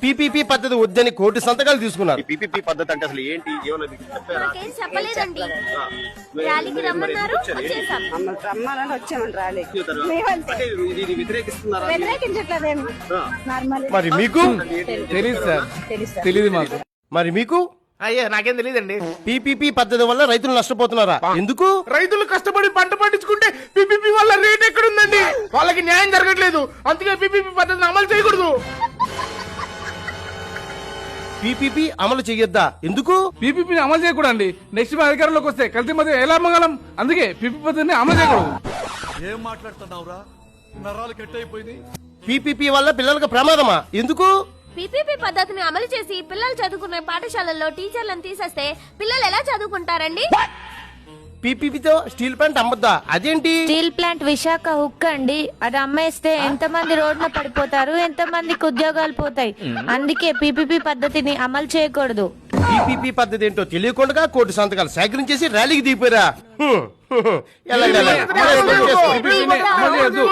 PPP పద్ధతి వద్దని కోటి సంతకాలు తీసుకున్నారు. పీపీపీ పద్ధతి అంటే అసలు ఏంటి? చెప్పలేదండి. ర్యాలీకి రమ్మన్నారు, వచ్చేసాం. రమ్మాలని వచ్చామండి ర్యాలీకి. వ్యతిరేకించట్లేదేమి. మరి మీకు తెలీదు సార్, తెలీదు మాకు. మరి మీకు అయ్యా నాకేం తెలియదండి. పీపీపీ పద్ధతి వల్ల రైతులు నష్టపోతున్నారా? ఎందుకు? రైతులు కష్టపడి పంట పండించుకుంటే పీపీపీ వల్ల రేట్ ఎక్కడుందండి? వాళ్ళకి న్యాయం జరగట్లేదు, అందుకే పీపీపీ పద్ధతిని అమలు చేయకూడదు. పీపీపీ అమలు చెయ్యొద్దా? ఎందుకు? పీపీపీని అమలు చేయకూడదండి. నెక్స్ట్ మా అధికారంలోకి వస్తే కల్తీ మధ్య ఎలా అమ్మగలం? అందుకే పీపీ పద్ధతిని అమలు చేయకూడదు. ఏం మాట్లాడుతున్నావురా? నరాలు కట్ అయిపోయింది. పీపీపీ వల్ల పిల్లలకు ప్రమాదమా? ఎందుకు? పీపీపీ పద్ధతిని అమలు చేసి పిల్లలు చదువుకునే పాఠశాలల్లో టీచర్లను తీసేస్తే పిల్లలు ఎలా చదువుకుంటారండి? పీపీపీతో స్టీల్ ప్లాంట్ అమ్మొద్దా? అదేంటి? స్టీల్ ప్లాంట్ విశాఖ హుక్ అండి. అది అమ్మేస్తే ఎంతమంది రోడ్ల పడిపోతారు, ఎంతమందికి ఉద్యోగాలు పోతాయి. అందుకే పీపీపీ పద్ధతిని అమలు చేయకూడదు. పీపీపీ పద్ధతి ఏంటో తెలియకుండా కోటి సంతకాలు సేకరించేసి ర్యాలీకి దిగిపోయారా? పీపీపీని అమలు చేయొద్దు.